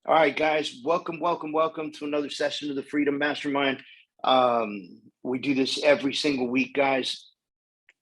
All right, guys, welcome to another session of the Freedom Mastermind. We do this every single week, guys,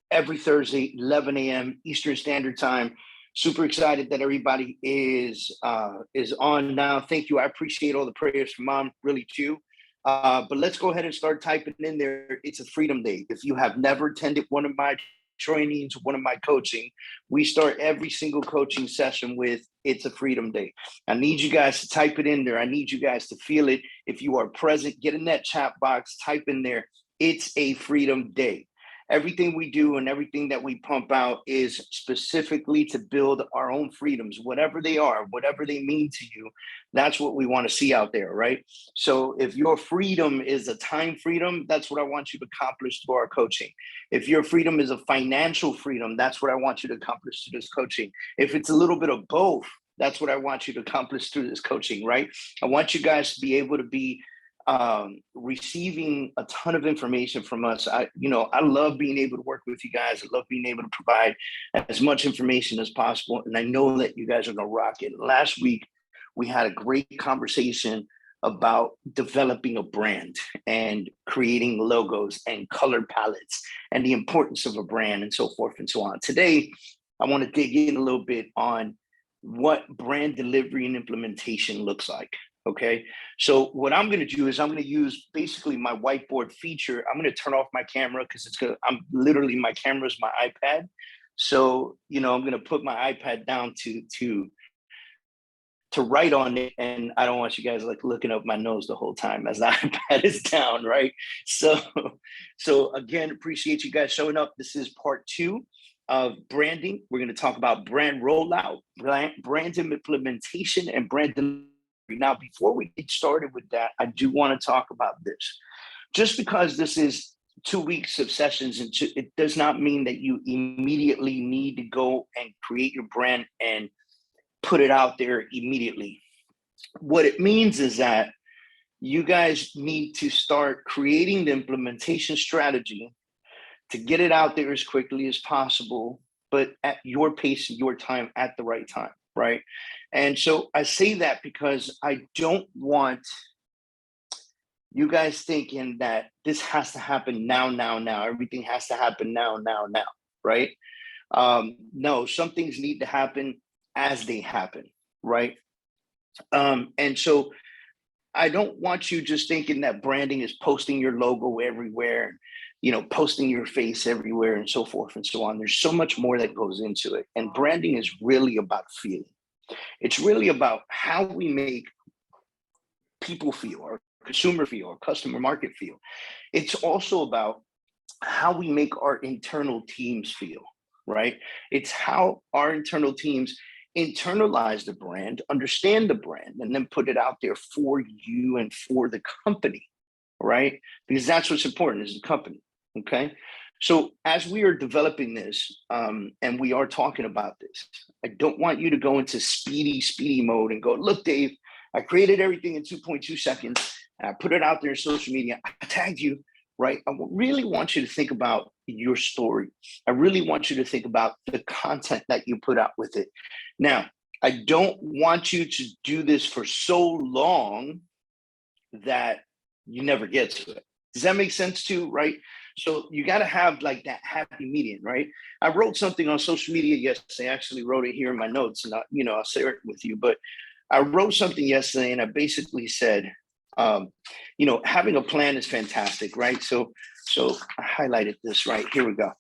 every Thursday, 11 a.m. Eastern Standard Time. Super excited that everybody is on now. Thank you. I appreciate all the prayers from Mom, really too. But let's go ahead and start typing in there. It's a Freedom Day. If you have never attended one of my trainings, one of my coaching, we start every single coaching session with "It's a Freedom Day." I need you guys to type it in there. I need you guys to feel it. If you are present, get in that chat box, type in there, "It's a Freedom Day." Everything we do and everything that we pump out is specifically to build our own freedoms, whatever they are, whatever they mean to you. That's what we want to see out there, right? So if your freedom is a time freedom, that's what I want you to accomplish through our coaching. If your freedom is a financial freedom, that's what I want you to accomplish through this coaching. If it's a little bit of both, that's what I want you to accomplish through this coaching, right? I want you guys to be able to be receiving a ton of information from us. I love being able to work with you guys. I love being able to provide as much information as possible. And I know that you guys are going to rock it. Last week, we had a great conversation about developing a brand and creating logos and color palettes and the importance of a brand and so forth and so on. Today, I want to dig in a little bit on what brand delivery and implementation looks like. Okay, so what I'm going to do is I'm going to use basically my whiteboard feature. I'm going to turn off my camera because I'm literally, my camera is my iPad. So, I'm going to put my iPad down to write on it, and I don't want you guys like looking up my nose the whole time as the iPad is down, right? So again, appreciate you guys showing up. This is part 2 of branding. We're going to talk about brand rollout, brand implementation, and brand delivery. Now, before we get started with that, I do want to talk about this. Just because this is 2 weeks of sessions, it does not mean that you immediately need to go and create your brand and put it out there immediately. What it means is that you guys need to start creating the implementation strategy to get it out there as quickly as possible, but at your pace, your time, at the right time, right? And so I say that because I don't want you guys thinking that this has to happen now. Everything has to happen now, right? No, some things need to happen as they happen, right? And so I don't want you just thinking that branding is posting your logo everywhere, posting your face everywhere and so forth and so on. There's so much more that goes into it. And branding is really about feeling. It's really about how we make people feel, or consumer feel, or customer market feel. It's also about how we make our internal teams feel, right? It's how our internal teams internalize the brand, understand the brand, and then put it out there for you and for the company, right? Because that's what's important, is the company, okay? So as we are developing this, and we are talking about this, I don't want you to go into speedy mode and go, look, Dave, I created everything in 2.2 seconds. And I put it out there in social media. I tagged you, right? I really want you to think about your story. I really want you to think about the content that you put out with it. Now, I don't want you to do this for so long that you never get to it. Does that make sense too, right? So you got to have like that happy median, right? I wrote something on social media yesterday. I actually wrote it here in my notes, and I'll share it with you. But I wrote something yesterday, and I basically said, having a plan is fantastic, right? So I highlighted this right here. We go.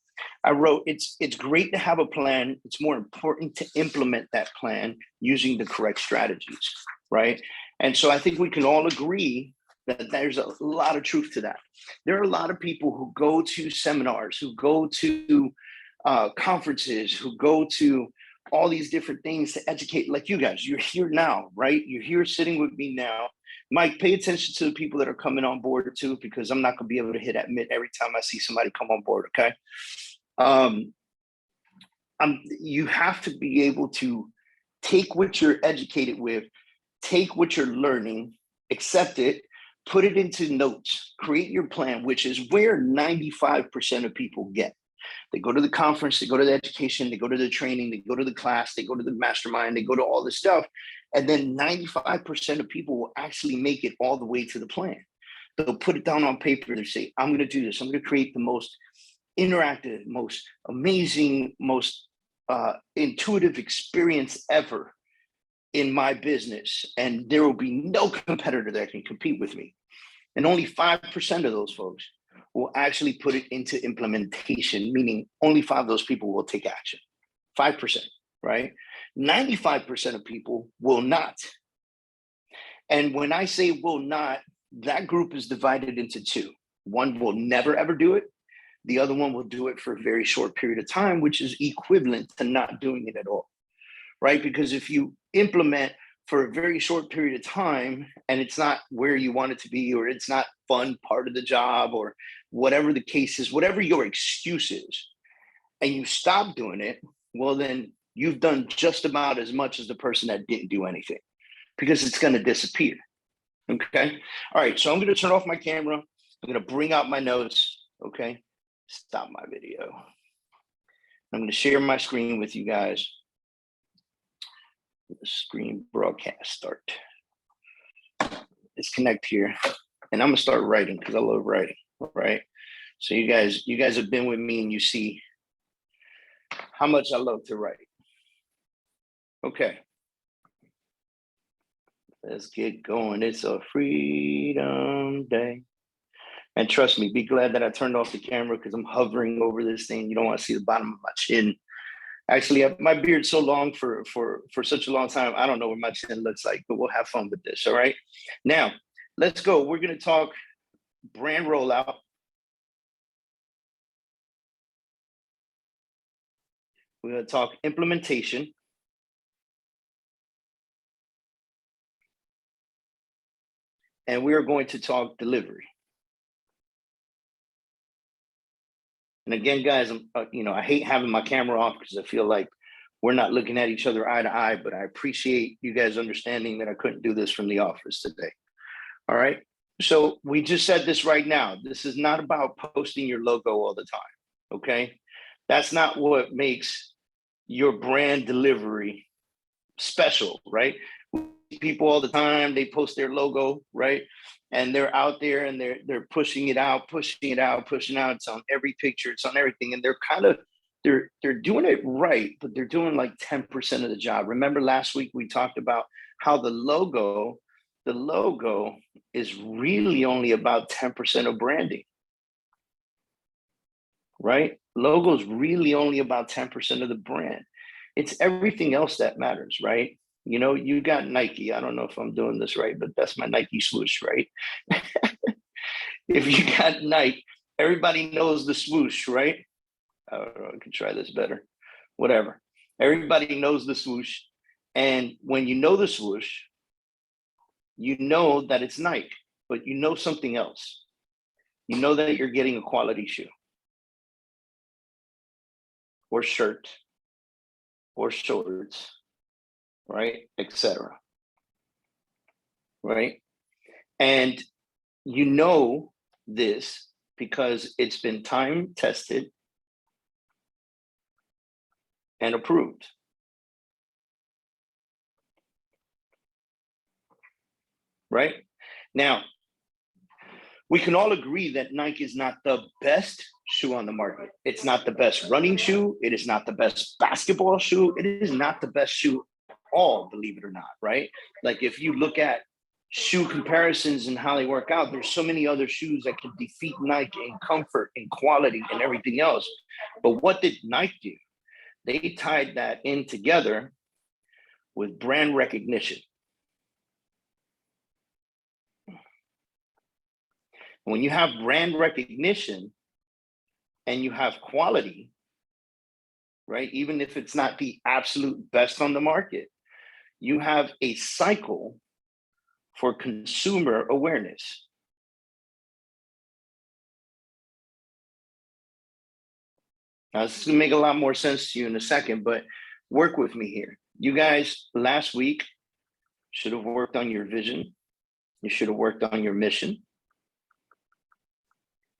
I wrote, it's great to have a plan. It's more important to implement that plan using the correct strategies, right? And so I think we can all agree that there's a lot of truth to that. There are a lot of people who go to seminars, who go to conferences, who go to all these different things to educate, like you guys. You're here now, right? You're here sitting with me now. Mike, pay attention to the people that are coming on board too, because I'm not going to be able to hit admit every time I see somebody come on board, okay? You have to be able to take what you're educated with, take what you're learning, accept it, put it into notes, create your plan, which is where 95% of people get, They go to the conference, they go to the education, they go to the training, they go to the class, they go to the mastermind, they go to all this stuff. And then 95% of people will actually make it all the way to the plan. They'll put it down on paper. They say, I'm going to do this. I'm going to create the most interactive, most amazing, most intuitive experience ever in my business. And there will be no competitor that can compete with me. And only 5% of those folks will actually put it into implementation, meaning only 5 of those people will take action. 5%, right? 95% of people will not. And when I say will not, that group is divided into 2. One will never, ever do it. The other one will do it for a very short period of time, which is equivalent to not doing it at all, right? Because if you implement for a very short period of time and it's not where you want it to be, or it's not fun part of the job, or whatever the case is, whatever your excuse is, and you stop doing it, well, then you've done just about as much as the person that didn't do anything, because it's going to disappear. Okay. All right. So I'm going to turn off my camera. I'm going to bring out my notes. Okay. Stop my video. I'm going to share my screen with you guys. The screen broadcast start. Disconnect here. And I'm going to start writing because I love writing. Right. So you guys have been with me and you see how much I love to write. Okay. Let's get going. It's a freedom day. And trust me, be glad that I turned off the camera because I'm hovering over this thing. You don't want to see the bottom of my chin. Actually, my beard's so long for such a long time, I don't know what my chin looks like, but we'll have fun with this, all right? Now, let's go. We're going to talk brand rollout. We're going to talk implementation. And we are going to talk delivery. And again, guys, I hate having my camera off because I feel like we're not looking at each other eye to eye, but I appreciate you guys understanding that I couldn't do this from the office today. All right. So we just said this right now. This is not about posting your logo all the time. Okay. That's not what makes your brand delivery special, right? People all the time, they post their logo, right? And they're out there and they're pushing it out. It's on every picture, it's on everything. And they're doing it right, but they're doing like 10% of the job. Remember last week we talked about how the logo is really only about 10% of branding, right? Logo is really only about 10% of the brand. It's everything else that matters, right? You know, you got Nike. I don't know if I'm doing this right, but that's my Nike swoosh, right? If you got Nike, everybody knows the swoosh, right? I don't know, I can try this better. Whatever. Everybody knows the swoosh. And when you know the swoosh, you know that it's Nike, but you know something else. You know that you're getting a quality shoe or shirt or shorts, right, etc. Right? And you know this because it's been time tested and approved. Right? Now, we can all agree that Nike is not the best shoe on the market. It's not the best running shoe. It is not the best basketball shoe. It is not the best shoe at all, believe it or not, right? Like if you look at shoe comparisons and how they work out, there's so many other shoes that can defeat Nike in comfort and quality and everything else. But what did Nike do? They tied that in together with brand recognition. When you have brand recognition and you have quality, right? Even if it's not the absolute best on the market, you have a cycle for consumer awareness. Now, this is gonna make a lot more sense to you in a second, but work with me here. You guys last week should have worked on your vision. You should have worked on your mission.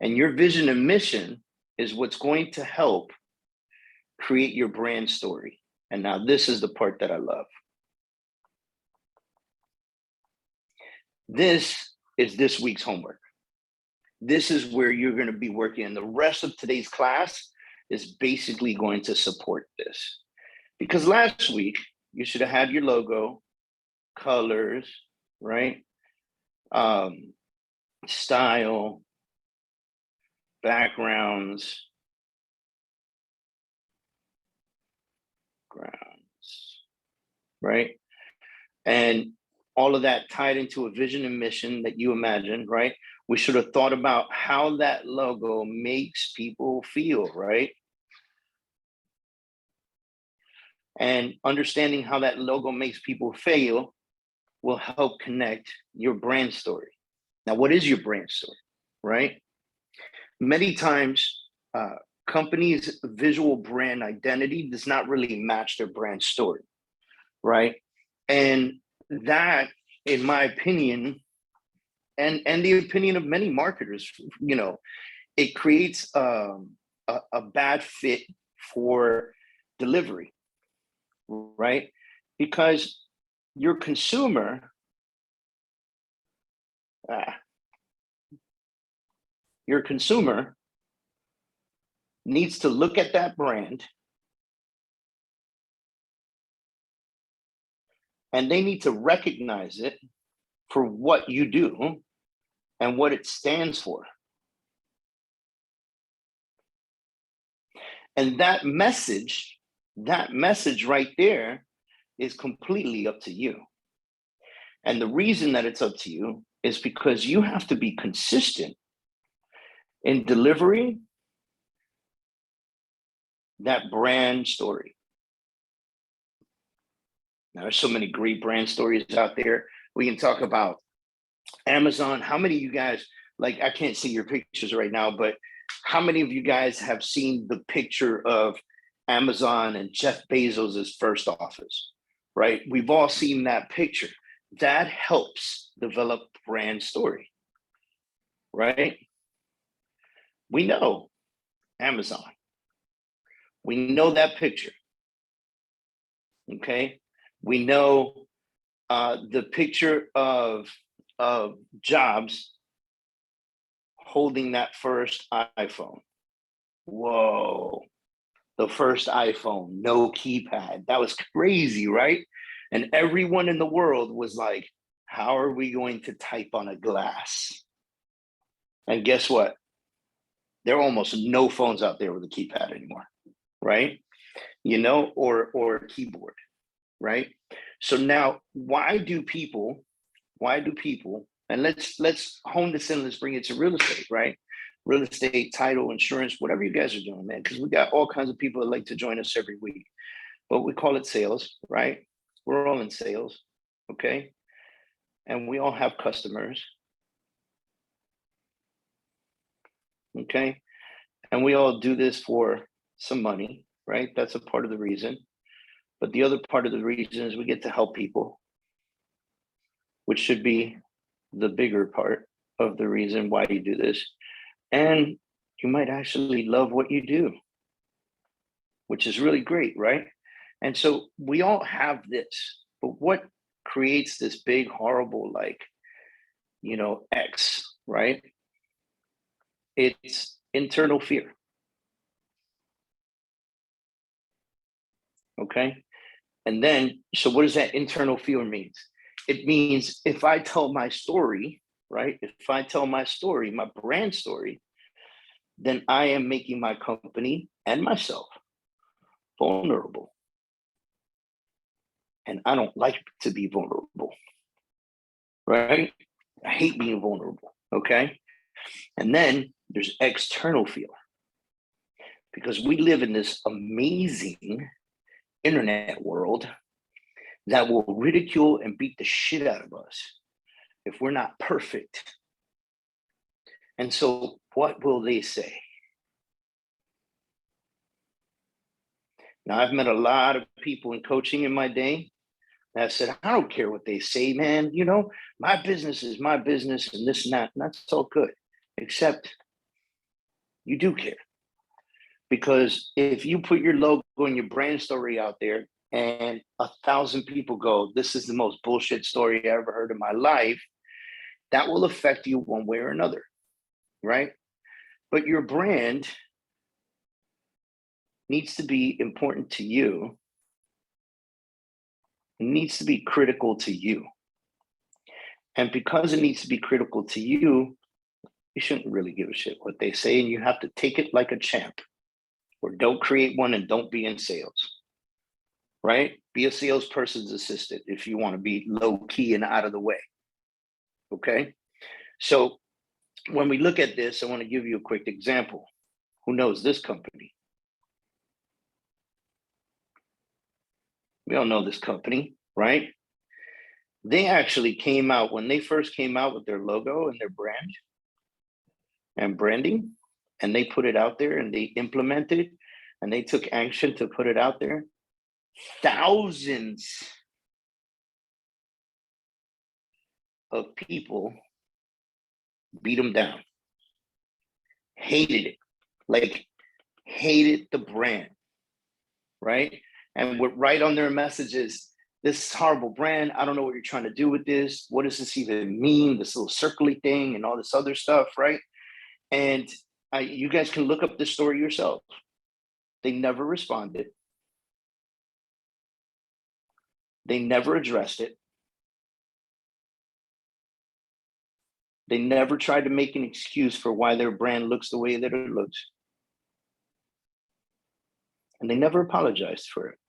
And your vision and mission is what's going to help create your brand story. And now this is the part that I love. This is this week's homework. This is where you're going to be working. And the rest of today's class is basically going to support this. Because last week, you should have had your logo, colors, right? Style, backgrounds, right? And all of that tied into a vision and mission that you imagine, right? We should have thought about how that logo makes people feel, right? And understanding how that logo makes people feel will help connect your brand story. Now, what is your brand story, right? Many times, companies' visual brand identity does not really match their brand story, right? And that, in my opinion, and the opinion of many marketers, you know, it creates a bad fit for delivery, right? Because your consumer, needs to look at that brand and they need to recognize it for what you do and what it stands for. And that message right there is completely up to you. And the reason that it's up to you is because you have to be consistent in delivering that brand story. Now, there's so many great brand stories out there. We can talk about Amazon. How many of you guys, like, I can't see your pictures right now, but how many of you guys have seen the picture of Amazon and Jeff Bezos' first office, right? We've all seen that picture. That helps develop brand story, right? We know Amazon. We know that picture, okay? We know the picture of Jobs holding that first iPhone. Whoa, the first iPhone, no keypad. That was crazy, right? And everyone in the world was like, how are we going to type on a glass? And guess what? There are almost no phones out there with a keypad anymore, right? You know, or a keyboard, right? So now, why do people, and let's hone this in, let's bring it to real estate, right? Real estate, title, insurance, whatever you guys are doing, man, because we got all kinds of people that like to join us every week. But we call it sales, right? We're all in sales, okay? And we all have customers, okay? And we all do this for some money, right? That's a part of the reason. But the other part of the reason is we get to help people, which should be the bigger part of the reason why you do this. And you might actually love what you do, which is really great, right? And so we all have this, but what creates this big, horrible, like, you know, X, right? It's internal fear. Okay. And then, so what does that internal fear mean? It means if I tell my story, right? If I tell my story, my brand story, then I am making my company and myself vulnerable. And I don't like to be vulnerable, right? I hate being vulnerable, okay? And then there's external fear, because we live in this amazing internet world that will ridicule and beat the shit out of us if we're not perfect. And so what will they say? Now, I've met a lot of people in coaching in my day that said, I don't care what they say, man. You know, my business is my business and this and that. And that's all good, except you do care. Because if you put your logo and your brand story out there and 1,000 people go, this is the most bullshit story I ever heard in my life, that will affect you one way or another, right? But your brand needs to be important to you. It needs to be critical to you. And because it needs to be critical to you, you shouldn't really give a shit what they say, and you have to take it like a champ. Or don't create one and don't be in sales, right? Be a salesperson's assistant if you want to be low key and out of the way, okay? So when we look at this, I want to give you a quick example. Who knows this company? We all know this company, right? They actually came out, when they first came out with their logo and their brand and branding, and they put it out there and they implemented and they took action to put it out there, thousands of people beat them down, hated it, like hated the brand, right? And would write on their messages, this is horrible brand. I don't know what you're trying to do with this. What does this even mean? This little circly thing and all this other stuff, right? And you guys can look up this story yourself. They never responded. They never addressed it. They never tried to make an excuse for why their brand looks the way that it looks. And they never apologized for it.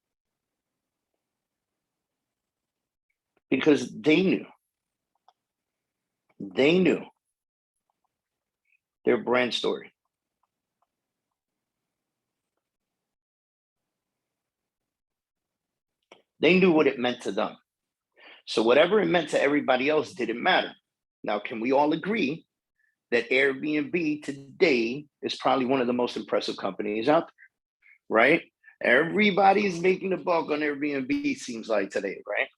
Because they knew their brand story. They knew what it meant to them. So whatever it meant to everybody else didn't matter. Now, can we all agree that Airbnb today is probably one of the most impressive companies out there, right? Everybody's making a buck on Airbnb, seems like today, right?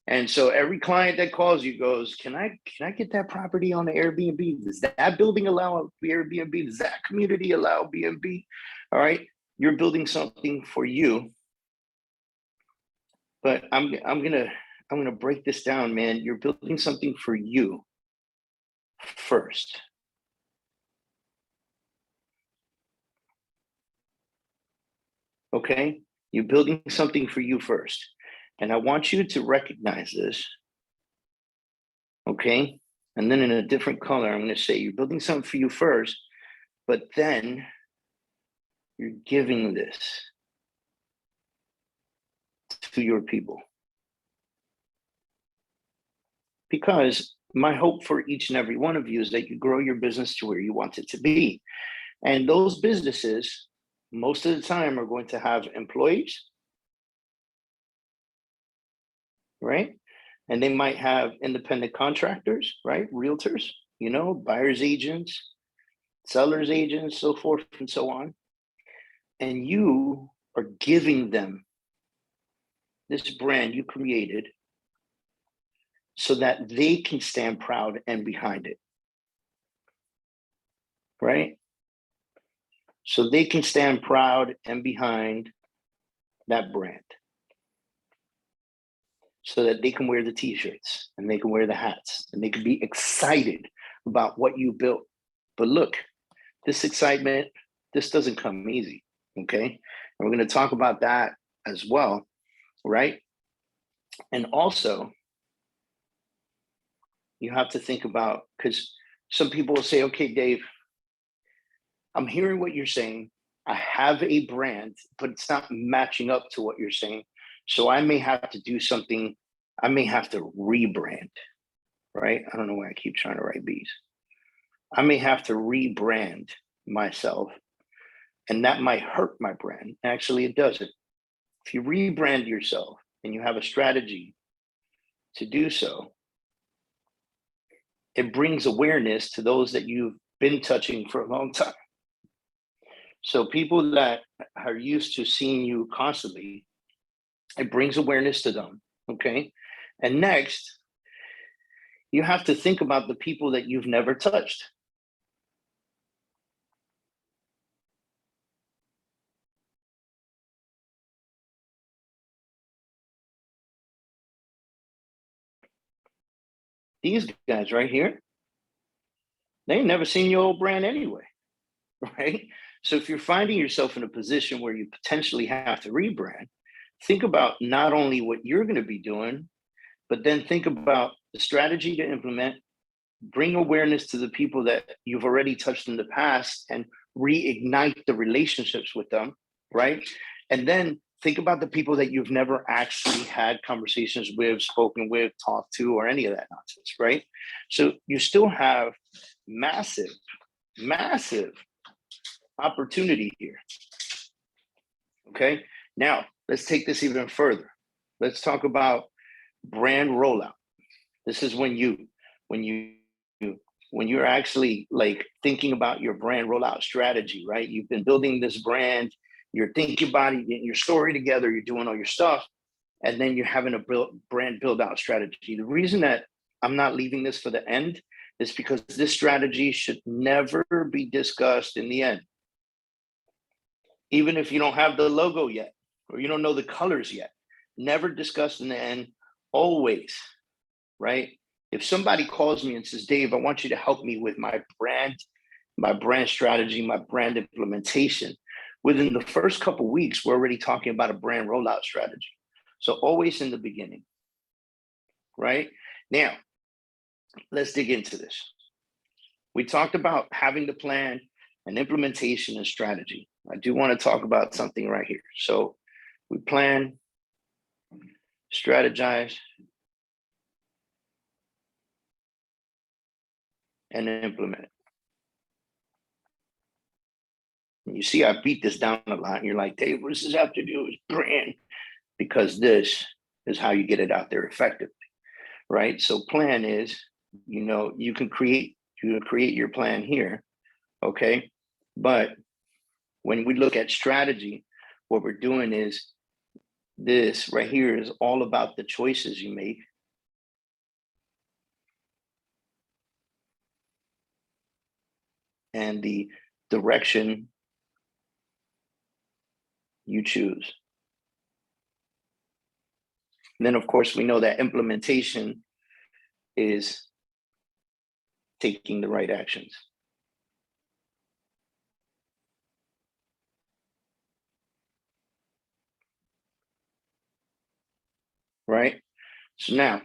And so every client that calls you goes, can I get that property on the Airbnb? Does that building allow Airbnb? Does that community allow Airbnb? All right, you're building something for you. But I'm gonna break this down, man. You're building something for you first. Okay, you're building something for you first. And I want you to recognize this, okay? And then in a different color, I'm gonna say you're building something for you first, but then you're giving this to your people. Because my hope for each and every one of you is that you grow your business to where you want it to be. And those businesses, most of the time, are going to have employees, right? And they might have independent contractors, right? Realtors, you know, buyer's agents, seller's agents, so forth and so on. And you are giving them this brand you created so that they can stand proud and behind it, right? So they can stand proud and behind that brand, so that they can wear the t-shirts and they can wear the hats and they can be excited about what you built. But look, this excitement, this doesn't come easy, okay? And we're going to talk about that as well, right? And also, you have to think about, because some people will say, okay, Dave, I'm hearing what you're saying. I have a brand, but it's not matching up to what you're saying. So I may have to do something. I may have to rebrand, right? I don't know why I keep trying to write B's. I may have to rebrand myself, and that might hurt my brand. Actually, it doesn't. If you rebrand yourself and you have a strategy to do so, it brings awareness to those that you've been touching for a long time. So people that are used to seeing you constantly, it brings awareness to them, okay? And next, you have to think about the people that you've never touched. These guys right here, they ain't never seen your old brand anyway, right? So if you're finding yourself in a position where you potentially have to rebrand, think about not only what you're going to be doing, but then think about the strategy to implement, bring awareness to the people that you've already touched in the past and reignite the relationships with them, right? And then think about the people that you've never actually had conversations with, spoken with, talked to, or any of that nonsense, right? So you still have massive, massive opportunity here. Okay, now let's take this even further. Let's talk about brand rollout. This is when you're actually like thinking about your brand rollout strategy, right? You've been building this brand, you're thinking about it, getting your story together, you're doing all your stuff, and then you're having a brand build out strategy. The reason that I'm not leaving this for the end is because this strategy should never be discussed in the end. Even if you don't have the logo yet, or you don't know the colors yet, never discussed in the end, always, right? If somebody calls me and says, Dave, I want you to help me with my brand strategy, my brand implementation, within the first couple of weeks, we're already talking about a brand rollout strategy. So always in the beginning, right? Now, let's dig into this. We talked about having the plan and implementation and strategy. I do want to talk about something right here. So we plan, strategize, and implement it. And you see, I beat this down a lot. And you're like, Dave, what does this have to do with brand? Because this is how you get it out there effectively, right? So plan is, you can create your plan here, okay? But when we look at strategy, what we're doing is this right here is all about the choices you make. And the direction you choose. And then, of course, we know that implementation is taking the right actions. Right? So now,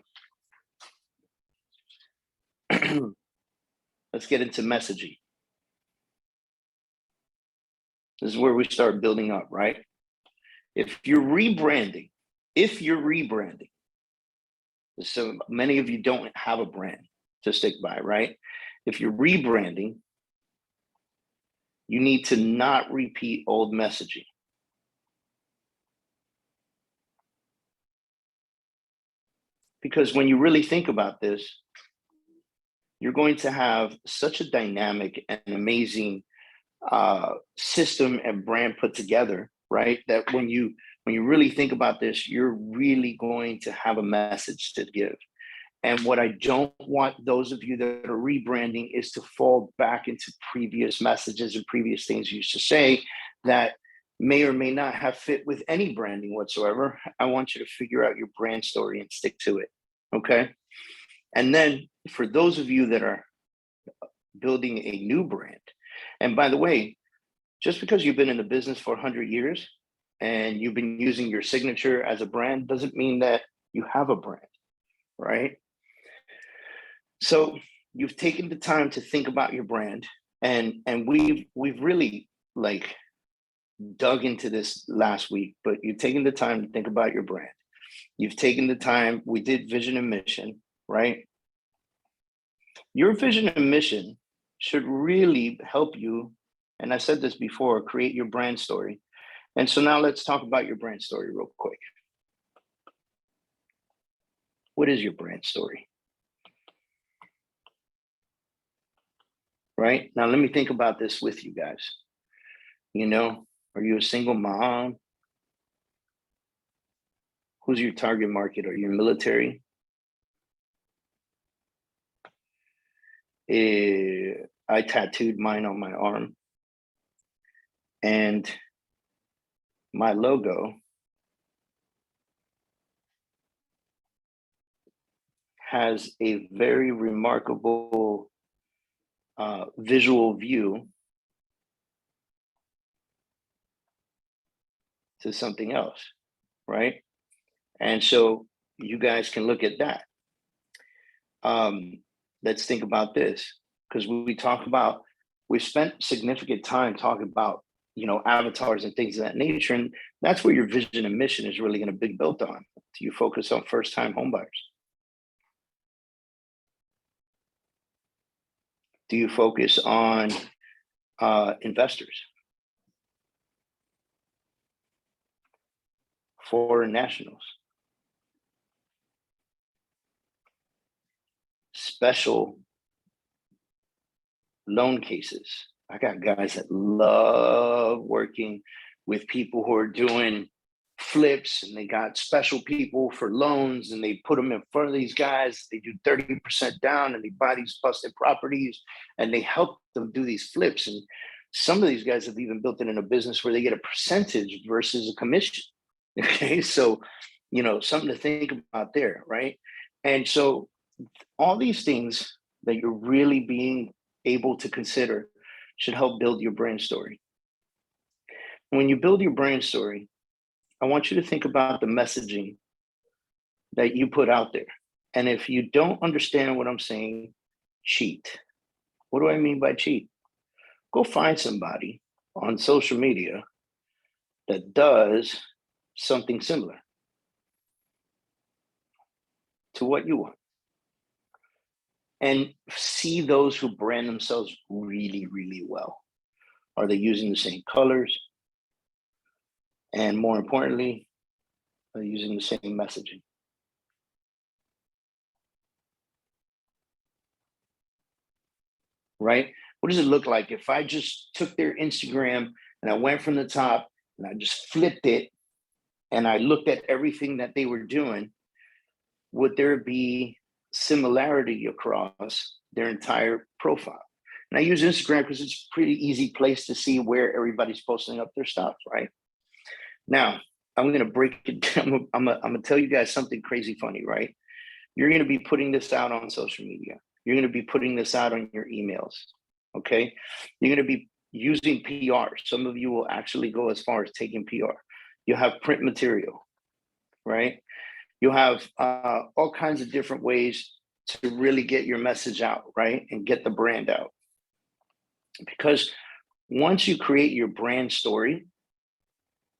let's get into messaging. This is where we start building up, right? If you're rebranding, so many of you don't have a brand to stick by, right? If you're rebranding, you need to not repeat old messaging. Because when you really think about this, you're going to have such a dynamic and amazing system and brand put together, right? That when you really think about this, you're really going to have a message to give. And what I don't want those of you that are rebranding is to fall back into previous messages and previous things you used to say that may or may not have fit with any branding whatsoever. I want you to figure out your brand story and stick to it, okay? And then for those of you that are building a new brand, and by the way, just because you've been in the business for 100 years and you've been using your signature as a brand doesn't mean that you have a brand, right? So you've taken the time to think about your brand, and we've really like dug into this last week, but you've taken the time to think about your brand. You've taken the time, we did vision and mission, right? Your vision and mission should really help you, and I said this before, create your brand story. And so now let's talk about your brand story real quick. What is your brand story? Right? Now let me think about this with you guys. Are you a single mom? Who's your target market? Are you military? I tattooed mine on my arm. And my logo has a very remarkable visual view to something else, right? And so you guys can look at that. Let's think about this, because we spent significant time talking about, avatars and things of that nature. And that's where your vision and mission is really going to be built on. Do you focus on first-time homebuyers? Do you focus on investors? Foreign nationals? Special loan cases? I got guys that love working with people who are doing flips, and they got special people for loans, and they put them in front of these guys. They do 30% down, and they buy these busted properties, and they help them do these flips. And some of these guys have even built it in a business where they get a percentage versus a commission. Okay, so something to think about there, right? And so all these things that you're really being able to consider should help build your brand story. When you build your brand story, I want you to think about the messaging that you put out there. And if you don't understand what I'm saying, cheat. What do I mean by cheat? Go find somebody on social media that does something similar to what you want, and see those who brand themselves really, really well. Are they using the same colors? And more importantly, are they using the same messaging? Right? What does it look like if I just took their Instagram and I went from the top and I just flipped it and I looked at everything that they were doing? Would there be similarity across their entire profile? And I use Instagram because it's a pretty easy place to see where everybody's posting up their stuff, right? Now, I'm going to break it down. I'm going to tell you guys something crazy funny, right? You're going to be putting this out on social media. You're going to be putting this out on your emails, okay? You're going to be using PR. Some of you will actually go as far as taking PR. You'll have print material, right? You'll have all kinds of different ways to really get your message out, right? And get the brand out. Because once you create your brand story,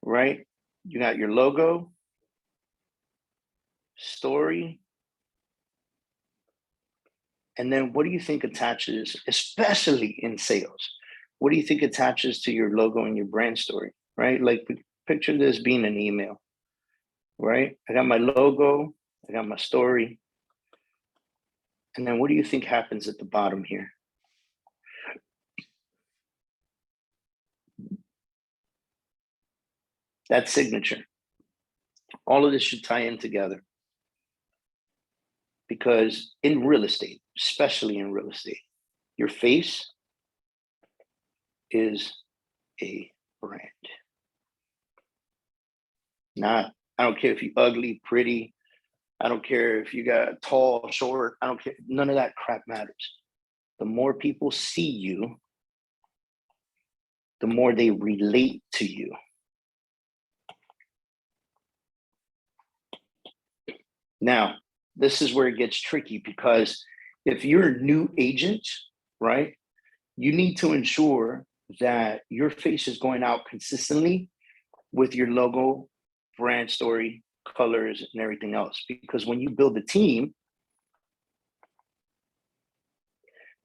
right? You got your logo, story, and then what do you think attaches, especially in sales? What do you think attaches to your logo and your brand story, right? Like picture this being an email, right? I got my logo, I got my story, and then what do you think happens at the bottom here? That signature. All of this should tie in together. Because in real estate, especially in real estate, your face is a brand. I don't care if you're ugly, pretty. I don't care if you got tall, short. I don't care. None of that crap matters. The more people see you, the more they relate to you. Now, this is where it gets tricky, because if you're a new agent, right, you need to ensure that your face is going out consistently with your logo, brand story, colors, and everything else. Because when you build a team,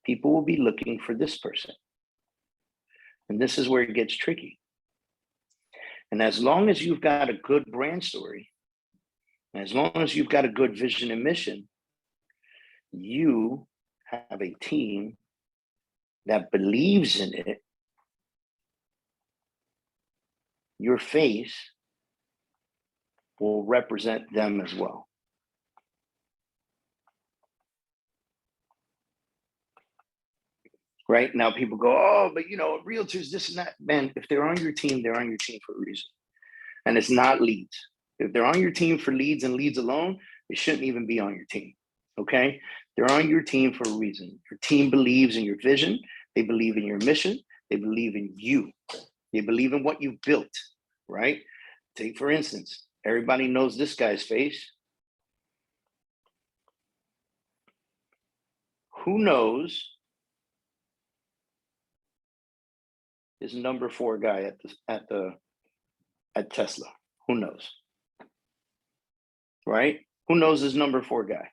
people will be looking for this person. And this is where it gets tricky. And as long as you've got a good brand story, as long as you've got a good vision and mission, you have a team that believes in it. Your face will represent them as well. Right? Now people go, oh, but realtors, this and that. Man, if they're on your team, they're on your team for a reason. And it's not leads. If they're on your team for leads and leads alone, they shouldn't even be on your team. okay? They're on your team for a reason. Your team believes in your vision. They believe in your mission. They believe in you. They believe in what you've built, right? Take, for instance, everybody knows this guy's face. Who knows this number 4 guy at Tesla? Who knows? Right? Who knows this number 4 guy?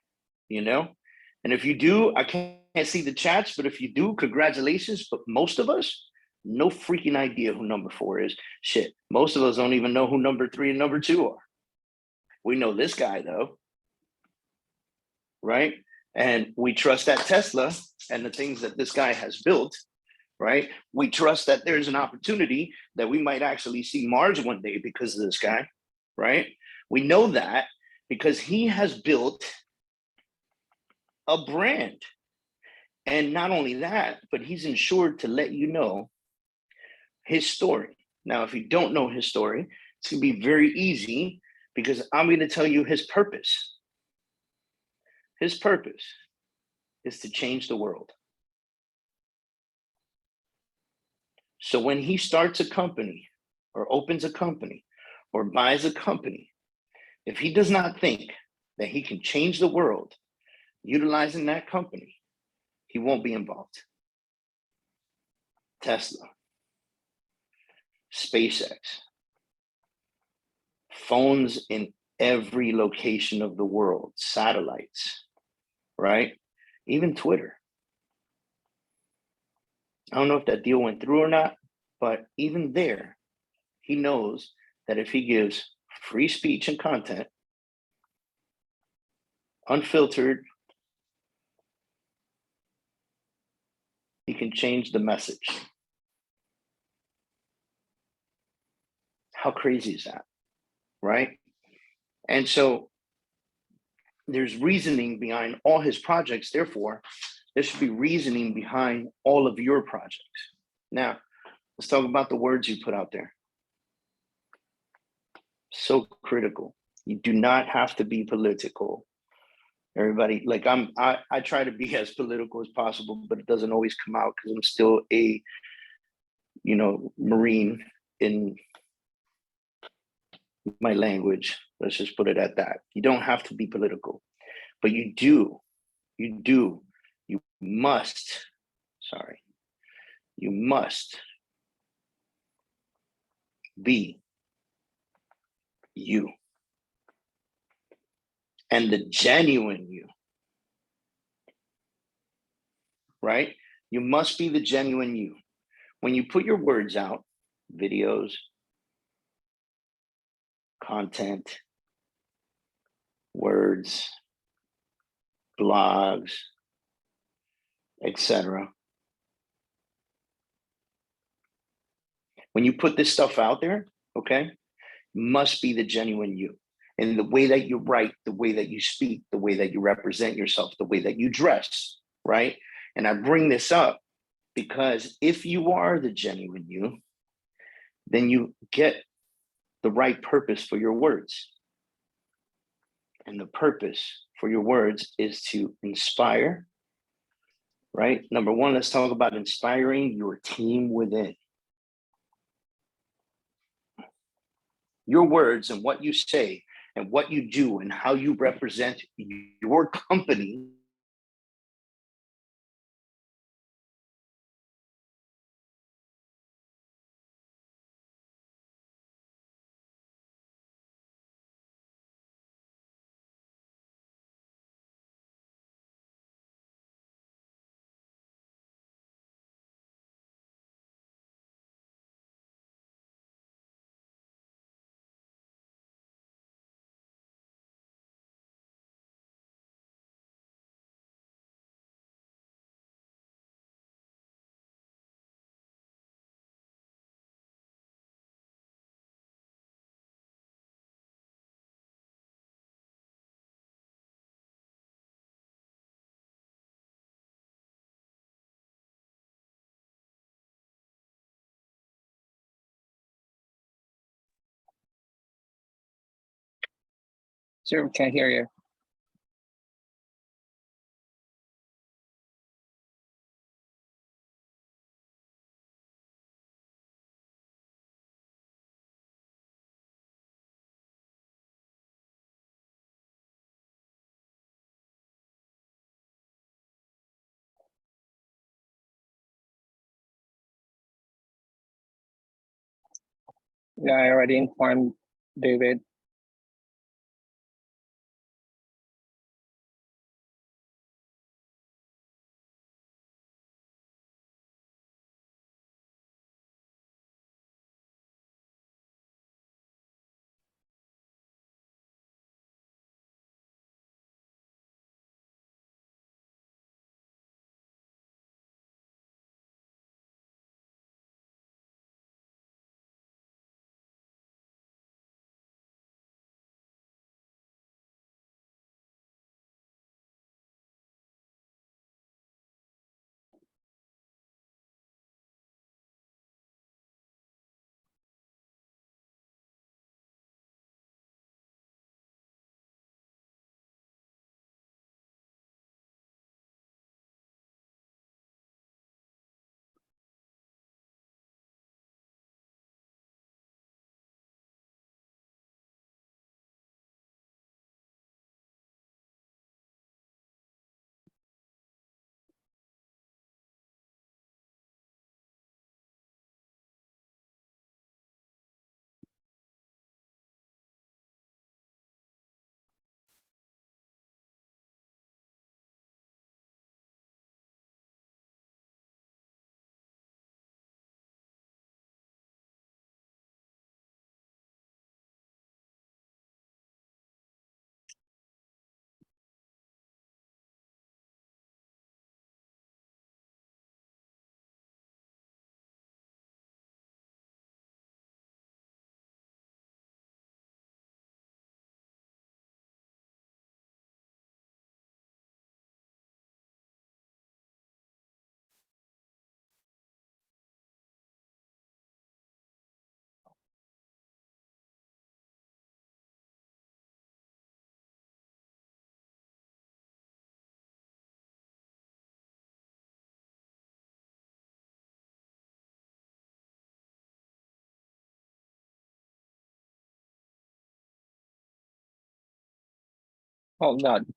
You know? And if you do, I can't see the chats, but if you do, congratulations. But most of us, no freaking idea who number 4 is. Shit, most of us don't even know who number 3 and number 2 are. We know this guy though, right? And we trust that Tesla and the things that this guy has built, right? We trust that there's an opportunity that we might actually see Mars one day because of this guy, right? We know that because he has built a brand. And not only that, but he's insured to let you know his story. Now, if you don't know his story, it's gonna be very easy because I'm gonna tell you his purpose. His purpose is to change the world. So when he starts a company or opens a company or buys a company, if he does not think that he can change the world utilizing that company, he won't be involved. Tesla, SpaceX, phones in every location of the world, satellites, right? Even Twitter. I don't know if that deal went through or not, but even there, he knows that if he gives free speech and content, unfiltered, he can change the message. How crazy is that, right? And so there's reasoning behind all his projects. Therefore, there should be reasoning behind all of your projects. Now, let's talk about the words you put out there. So critical. You do not have to be political. Everybody, like I try to be as political as possible, but it doesn't always come out because I'm still a, Marine in my language. Let's just put it at that. You don't have to be political, but you must be you and the genuine you, right? You must be the genuine you. When you put your words out, videos, content, words, blogs, etc. When you put this stuff out there, okay, must be the genuine you. And the way that you write, the way that you speak, the way that you represent yourself, the way that you dress, right? And I bring this up because if you are the genuine you, then you get the right purpose for your words. And the purpose for your words is to inspire, right? Number one, let's talk about inspiring your team within. Your words and what you say and what you do and how you represent your company Sir, can't hear you. Yeah, I already informed David. Hold on.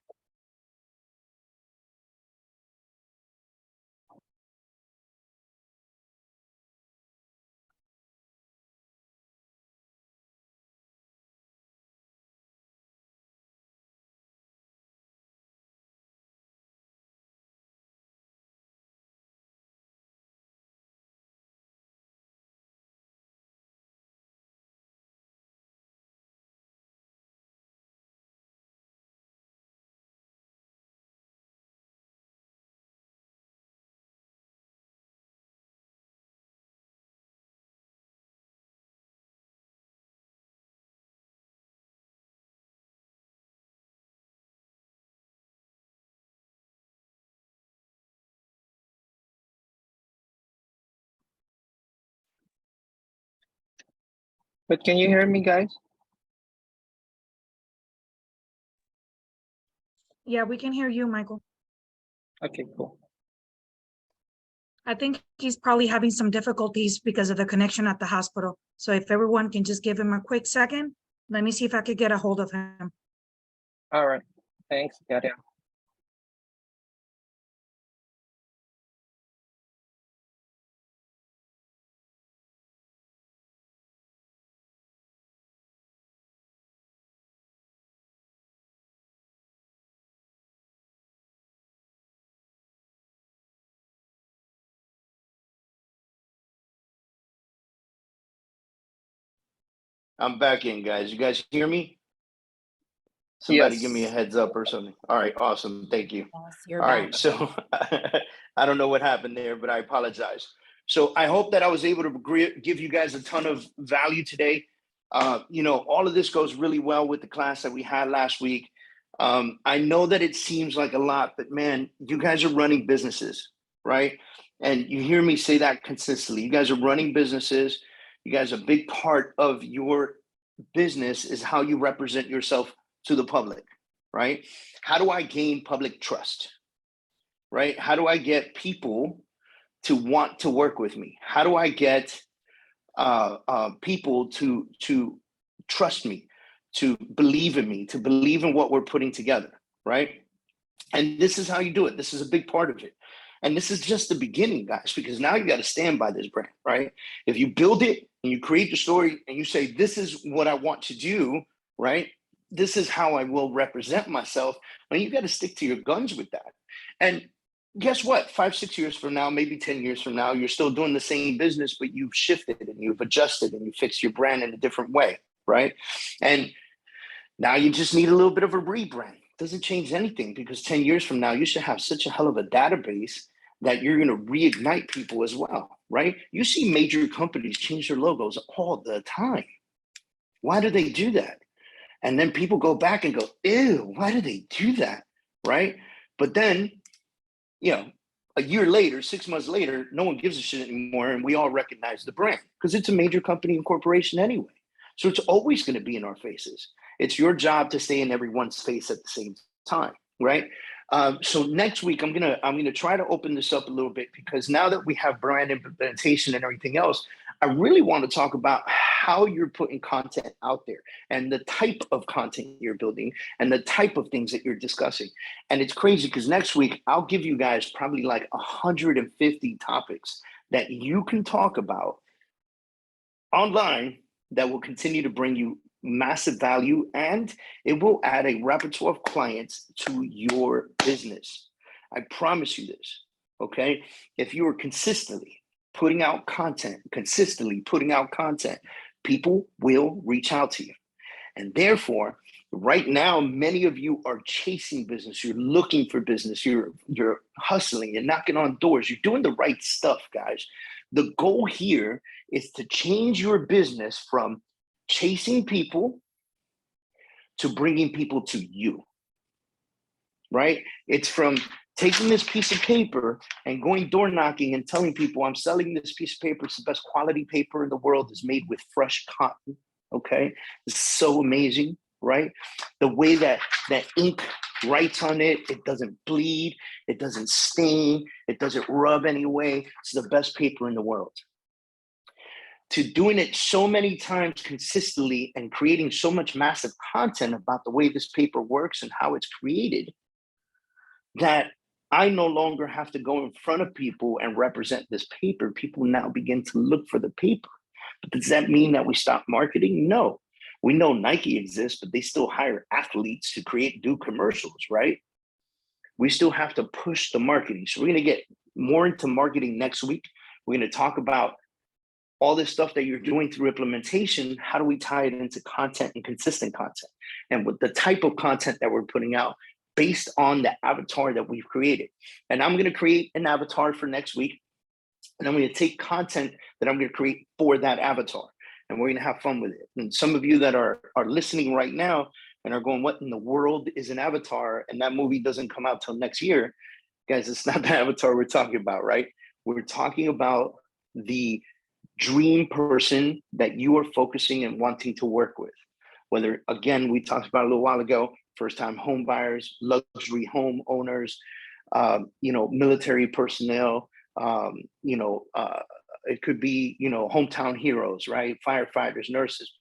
But can you hear me, guys? Yeah, we can hear you, Michael. Okay, cool. I think he's probably having some difficulties because of the connection at the hospital. So if everyone can just give him a quick second, let me see if I could get a hold of him. All right. Thanks. Got it. I'm back in, guys. You guys hear me? Somebody give me a Yes. heads up or something. All right, awesome. Thank you. Yes, you're All back. right, so I don't know what happened there, but I apologize. So I hope that I was able to give you guys a ton of value today. All of this goes really well with the class that we had last week. I know that it seems like a lot, but man, you guys are running businesses, right? And you hear me say that consistently. You guys are running businesses. You guys, a big part of your business is how you represent yourself to the public, right? How do I gain public trust, right? How do I get people to want to work with me? How do I get people to trust me, to believe in me, to believe in what we're putting together, right? And this is how you do it. This is a big part of it. And this is just the beginning, guys, because now you got to stand by this brand, right? If you build it and you create the story and you say, this is what I want to do, right? This is how I will represent myself. And you got to stick to your guns with that. And guess what? 5, 6 years from now, maybe 10 years from now, you're still doing the same business, but you've shifted and you've adjusted and you fixed your brand in a different way, right? And now you just need a little bit of a rebrand. Doesn't change anything, because 10 years from now, you should have such a hell of a database that you're going to reignite people as well, right? You see major companies change their logos all the time. Why do they do that? And then people go back and go, ew, why do they do that, right? But then, you know, a year later, 6 months later, no one gives a shit anymore, and we all recognize the brand because it's a major company and corporation anyway. So it's always going to be in our faces. It's your job to stay in everyone's face at the same time, right? So next week, I'm gonna try to open this up a little bit, because now that we have brand implementation and everything else, I really want to talk about how you're putting content out there and the type of content you're building and the type of things that you're discussing. And it's crazy because next week, I'll give you guys probably like 150 topics that you can talk about online that will continue to bring you massive value, and it will add a repertoire of clients to your business. I promise you this, okay? If you are consistently putting out content, people will reach out to you. And therefore, right now, many of you are chasing business. You're looking for business. You're hustling. You're knocking on doors. You're doing the right stuff, guys. The goal here is to change your business from chasing people to bringing people to you, right? It's from taking this piece of paper and going door knocking and telling people, I'm selling this piece of paper. It's the best quality paper in the world. It's made with fresh cotton, okay? It's so amazing, right? The way that ink writes on it, it doesn't bleed, it doesn't stain, it doesn't rub anyway. It's the best paper in the world. To doing it so many times consistently and creating so much massive content about the way this paper works and how it's created, that I no longer have to go in front of people and represent this paper. People now begin to look for the paper. But does that mean that we stop marketing? No. We know Nike exists, but they still hire athletes to do commercials, right? We still have to push the marketing. So we're going to get more into marketing next week. We're going to talk about all this stuff that you're doing through implementation. How do we tie it into content and consistent content? And with the type of content that we're putting out based on the avatar that we've created. And I'm going to create an avatar for next week. And I'm going to take content that I'm going to create for that avatar. And we're going to have fun with it. And some of you that are listening right now and are going, what in the world is an avatar? And that movie doesn't come out till next year. Guys, it's not the avatar we're talking about, right? We're talking about the dream person that you are focusing and wanting to work with. Whether, again, we talked about a little while ago, first-time home buyers, luxury home owners, military personnel, it could be, hometown heroes, right? Firefighters, nurses.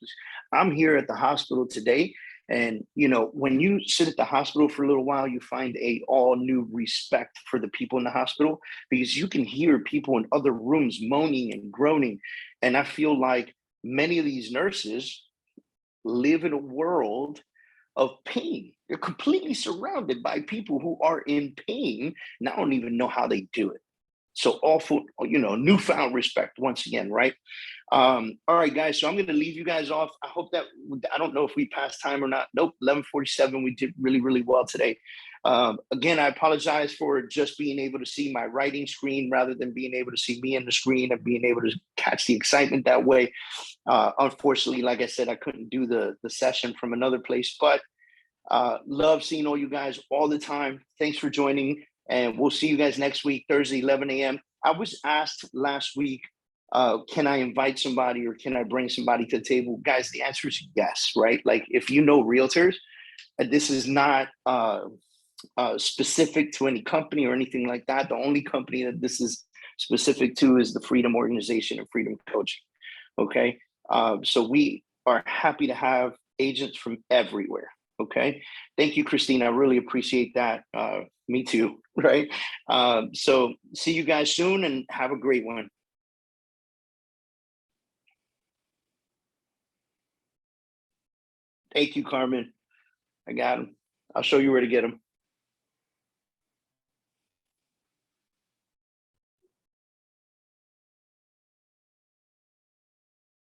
I'm here at the hospital today. And, when you sit at the hospital for a little while, you find a all new respect for the people in the hospital, because you can hear people in other rooms moaning and groaning. And I feel like many of these nurses live in a world of pain. They're completely surrounded by people who are in pain, and I don't even know how they do it. So awful, newfound respect once again, right? All right, guys, so I'm going to leave you guys off. I hope that, I don't know if we passed time or not. Nope, 11:47, we did really, really well today. Again, I apologize for just being able to see my writing screen rather than being able to see me in the screen and being able to catch the excitement that way. Unfortunately, like I said, I couldn't do the session from another place, but love seeing all you guys all the time. Thanks for joining. And we'll see you guys next week, Thursday, 11 a.m. I was asked last week, can I invite somebody or can I bring somebody to the table? Guys, the answer is yes, right? Like, if you know realtors, this is not specific to any company or anything like that. The only company that this is specific to is the Freedom Organization and Freedom Coaching, okay? So we are happy to have agents from everywhere. Okay. Thank you, Christine. I really appreciate that. Me too. Right. So see you guys soon and have a great one. Thank you, Carmen. I got him. I'll show you where to get him.